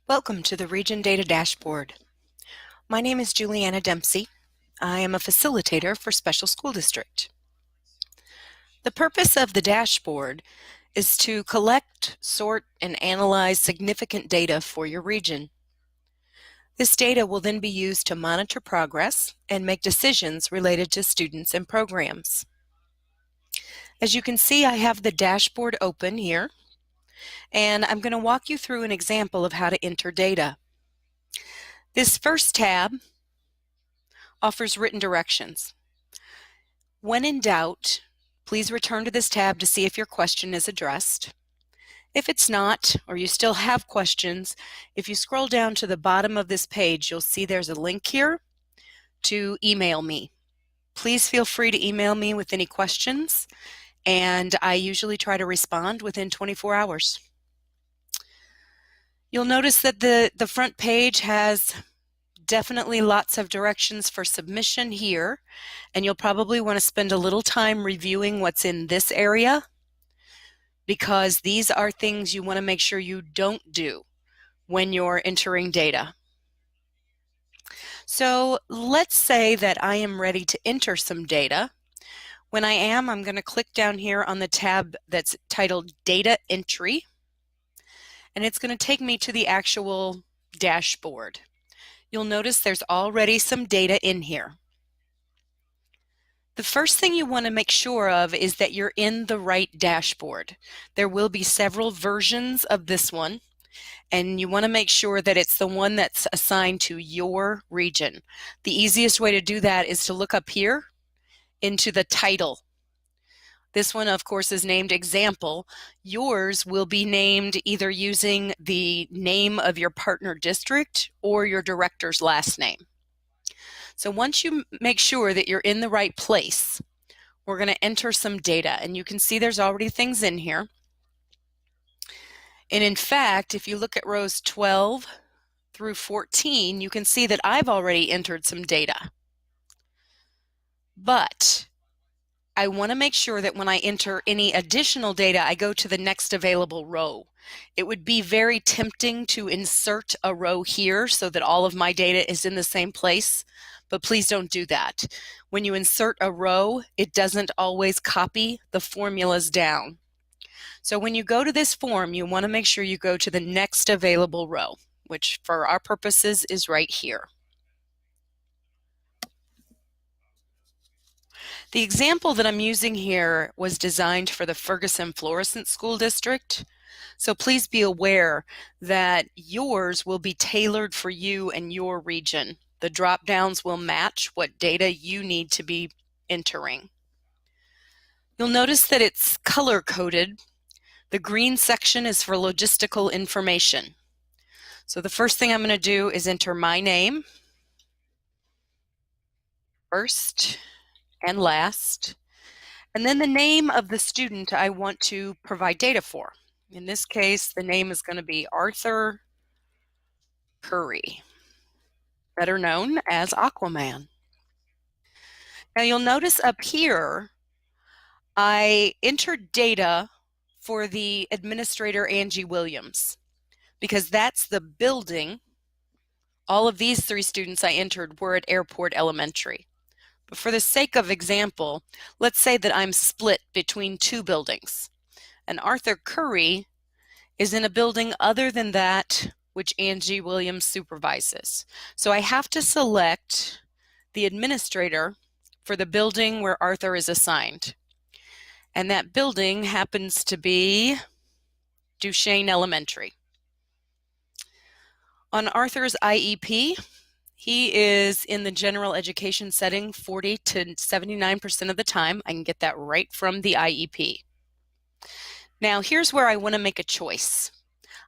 Welcome to the Region Data Dashboard. My name is Juliana Dempsey. I am a facilitator for Special School District. The purpose of the dashboard is to collect, sort, and analyze significant data for your region. This data will then be used to monitor progress and make decisions related to students and programs. As you can see, I have the dashboard open here, and I'm going to walk you through an example of how to enter data. This first tab offers written directions. When in doubt, please return to this tab to see if your question is addressed. If it's not, or you still have questions, if you scroll down to the bottom of this page, you'll see there's a link here to email me. Please feel free to email me with any questions, and I usually try to respond within 24 hours. You'll notice that the front page has definitely lots of directions for submission here, and you'll probably want to spend a little time reviewing what's in this area, because these are things you want to make sure you don't do when you're entering data. So let's say that I am ready to enter some data. When I am, I'm going to click down here on the tab that's titled Data Entry, and it's going to take me to the actual dashboard. You'll notice there's already some data in here. The first thing you want to make sure of is that you're in the right dashboard. There will be several versions of this one, and you want to make sure that it's the one that's assigned to your region. The easiest way to do that is to look up here into the title. This one, of course, is named Example. Yours will be named either using the name of your partner district or your director's last name. So once you make sure that you're in the right place, we're going to enter some data, and you can see there's already things in here. And in fact, if you look at rows 12 through 14, you can see that I've already entered some data. But I want to make sure that when I enter any additional data, I go to the next available row. It would be very tempting to insert a row here so that all of my data is in the same place, but please don't do that. When you insert a row, it doesn't always copy the formulas down. So when you go to this form, you want to make sure you go to the next available row, which for our purposes is right here. The example that I'm using here was designed for the Ferguson-Florissant School District, so please be aware that yours will be tailored for you and your region. The drop-downs will match what data you need to be entering. You'll notice that it's color-coded. The green section is for logistical information. So the first thing I'm going to do is enter my name, first and last, and then the name of the student I want to provide data for. In this case, the name is going to be Arthur Curry, better known as Aquaman. Now you'll notice up here, I entered data for the administrator, Angie Williams, because that's the building. All of these three students I entered were at Airport Elementary. But for the sake of example, let's say that I'm split between two buildings, and Arthur Curry is in a building other than that which Angie Williams supervises. So I have to select the administrator for the building where Arthur is assigned. And that building happens to be Duchesne Elementary. On Arthur's IEP, he is in the general education setting 40 to 79% of the time. I can get that right from the IEP. Now, here's where I want to make a choice.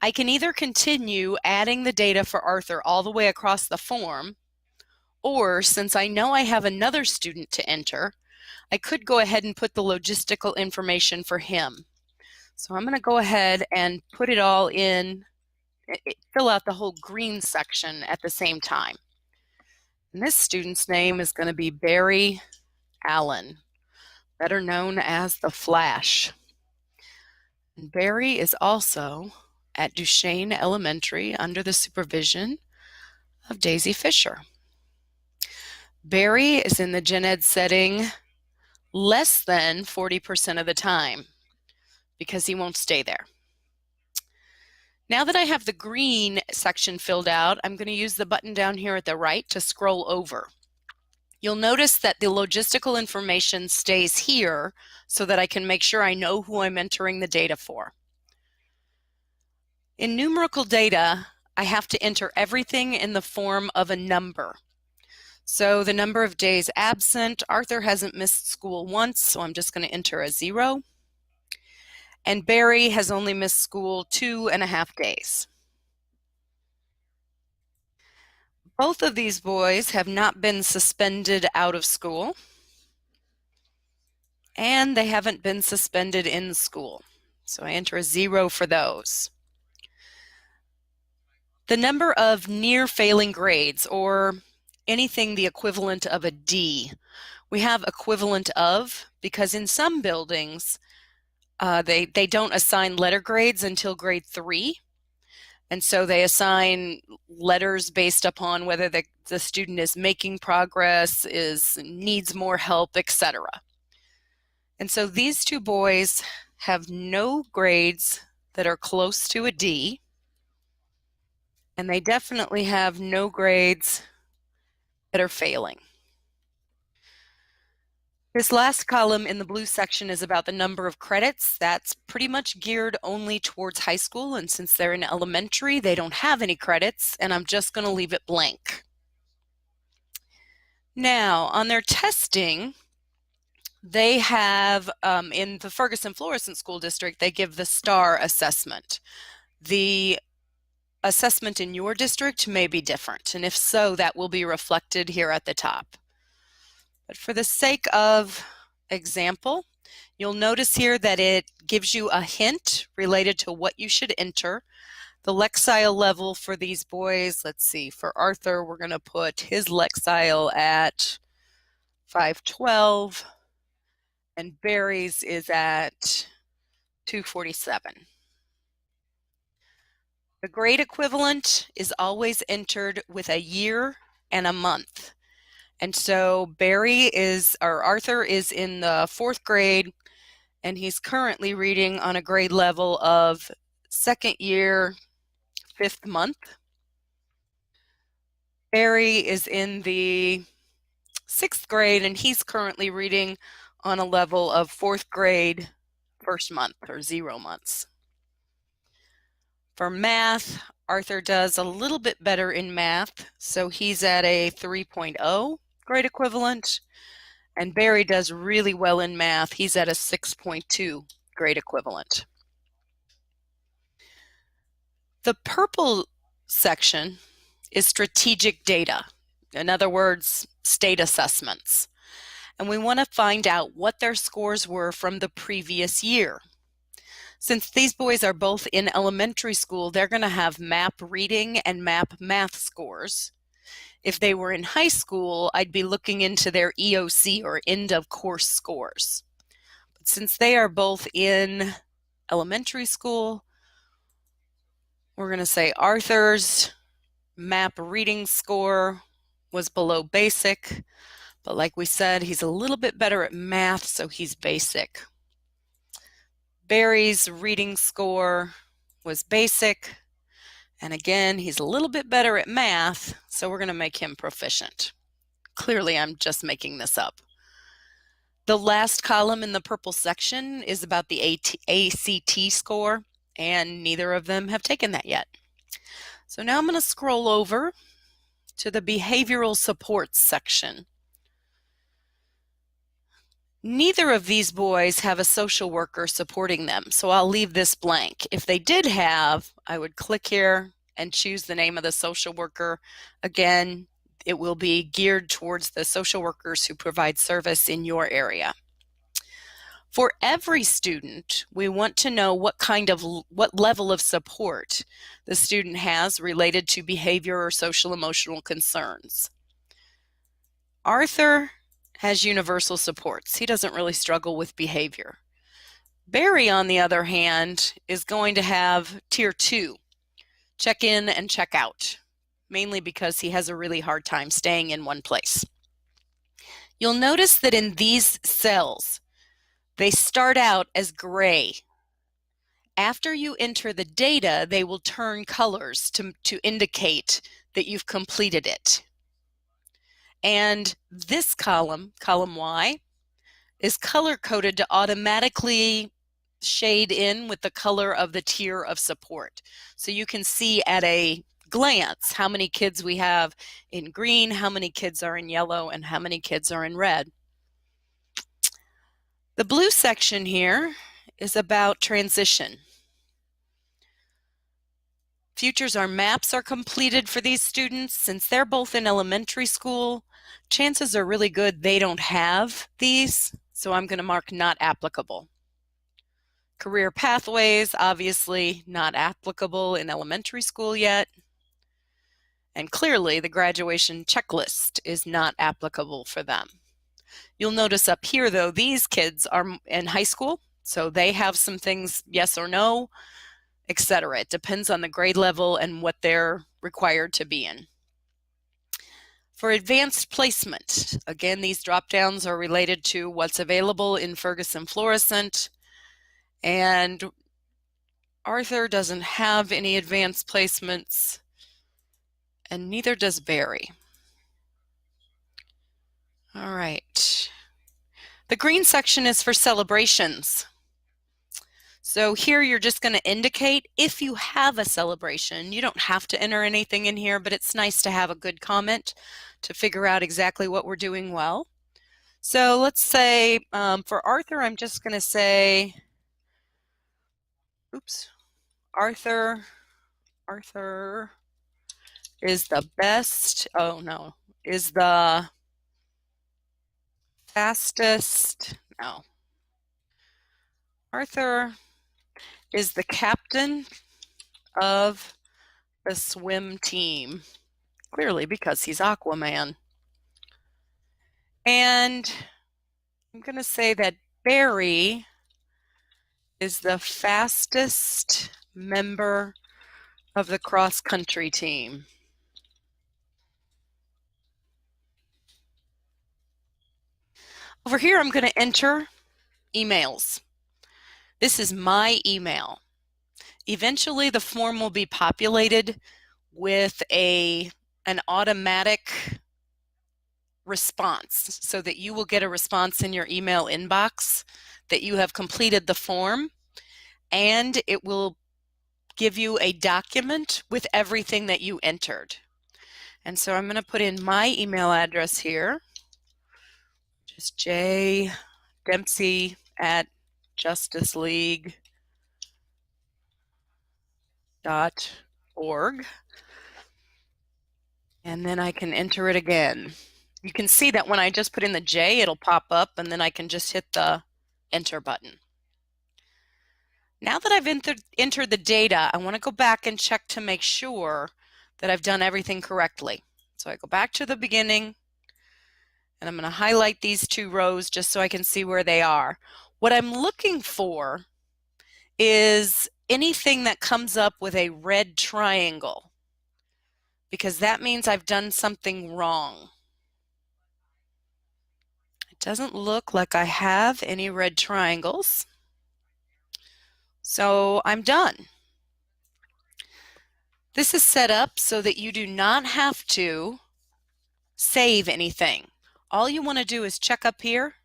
I can either continue adding the data for Arthur all the way across the form, or since I know I have another student to enter, I could go ahead and put the logistical information for him. So I'm going to go ahead and put it all in, fill out the whole green section at the same time. And this student's name is going to be Barry Allen, better known as the Flash. Barry is also at Duchesne Elementary under the supervision of Daisy Fisher. Barry is in the gen ed setting less than 40% of the time because he won't stay there. Now that I have the green section filled out, I'm going to use the button down here at the right to scroll over. You'll notice that the logistical information stays here so that I can make sure I know who I'm entering the data for. In numerical data, I have to enter everything in the form of a number. So the number of days absent, Arthur hasn't missed school once, so I'm just going to enter a 0. And Barry has only missed school 2.5 days. Both of these boys have not been suspended out of school, and they haven't been suspended in school. So I enter a 0 for those. The number of near failing grades, or anything the equivalent of a D, we have equivalent of because in some buildings, they don't assign letter grades until grade 3. And so they assign letters based upon whether the student is making progress, needs more help, etc. And so these two boys have no grades that are close to a D, and they definitely have no grades that are failing. This last column in the blue section is about the number of credits. That's pretty much geared only towards high school, and since they're in elementary, they don't have any credits, and I'm just going to leave it blank. Now, on their testing, they have, in the Ferguson-Florissant School District, they give the STAR assessment. The assessment in your district may be different, and if so, that will be reflected here at the top. But for the sake of example, you'll notice here that it gives you a hint related to what you should enter. The Lexile level for these boys, let's see, for Arthur, we're going to put his Lexile at 512, and Barry's is at 247. The grade equivalent is always entered with a year and a month. And so Arthur is in the 4th grade, and he's currently reading on a grade level of 2nd year, 5th month. Barry is in the 6th grade, and he's currently reading on a level of 4th grade, 1st month, or 0 months. For math, Arthur does a little bit better in math, so he's at a 3.0 grade equivalent, and Barry does really well in math. He's at a 6.2 grade equivalent. The purple section is strategic data, in other words, state assessments. And we want to find out what their scores were from the previous year. Since these boys are both in elementary school, they're going to have MAP reading and MAP math scores. If they were in high school, I'd be looking into their EOC, or end of course scores. But since they are both in elementary school, we're going to say Arthur's MAP reading score was below basic, but like we said, he's a little bit better at math, so he's basic. Barry's reading score was basic, and again, he's a little bit better at math, so we're going to make him proficient. Clearly, I'm just making this up. The last column in the purple section is about the ACT score, and neither of them have taken that yet. So now I'm going to scroll over to the behavioral supports section. Neither of these boys have a social worker supporting them, so I'll leave this blank. If they did have, I would click here and choose the name of the social worker. Again, it will be geared towards the social workers who provide service in your area. For every student, we want to know what level of support the student has related to behavior or social emotional concerns. Arthur has universal supports. He doesn't really struggle with behavior. Barry, on the other hand, is going to have tier 2, check in and check out, mainly because he has a really hard time staying in one place. You'll notice that in these cells, they start out as gray. After you enter the data, they will turn colors to indicate that you've completed it. And this column, column Y, is color-coded to automatically shade in with the color of the tier of support. So you can see at a glance how many kids we have in green, how many kids are in yellow, and how many kids are in red. The blue section here is about transition. Futures or maps are completed for these students. Since they're both in elementary school, chances are really good they don't have these, so I'm going to mark not applicable. Career pathways, obviously not applicable in elementary school yet. And clearly the graduation checklist is not applicable for them. You'll notice up here, though, these kids are in high school, so they have some things, yes or no, etc. It depends on the grade level and what they're required to be in. For advanced placement, again, these drop-downs are related to what's available in Ferguson Florissant, and Arthur doesn't have any advanced placements, and neither does Barry. All right. The green section is for celebrations. So here you're just going to indicate if you have a celebration. You don't have to enter anything in here, but it's nice to have a good comment to figure out exactly what we're doing well. So let's say for Arthur, I'm just going to say, oops, Arthur is the best, oh no, is the fastest, no. Arthur is the captain of the swim team, clearly because he's Aquaman. And I'm going to say that Barry is the fastest member of the cross-country team. Over here, I'm going to enter emails. This is my email. Eventually, the form will be populated with an automatic response so that you will get a response in your email inbox that you have completed the form, and it will give you a document with everything that you entered. And so I'm going to put in my email address here, just jdempsey@justiceleague.org, and then I can enter it again. You can see that when I just put in the J, it'll pop up, and then I can just hit the enter button. Now that I've entered the data, I want to go back and check to make sure that I've done everything correctly. So I go back to the beginning, and I'm going to highlight these 2 rows just so I can see where they are. What I'm looking for is anything that comes up with a red triangle, because that means I've done something wrong. It doesn't look like I have any red triangles. So I'm done. This is set up so that you do not have to save anything. All you want to do is check up here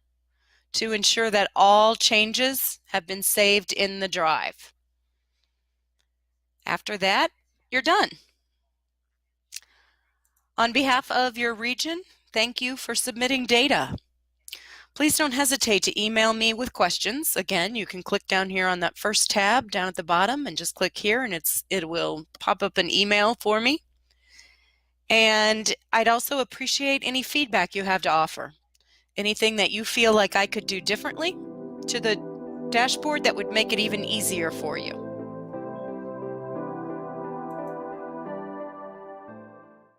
to ensure that all changes have been saved in the drive. After that, you're done. On behalf of your region, thank you for submitting data. Please don't hesitate to email me with questions. Again, you can click down here on that first tab down at the bottom and just click here, and it will pop up an email for me. And I'd also appreciate any feedback you have to offer. Anything that you feel like I could do differently to the dashboard that would make it even easier for you.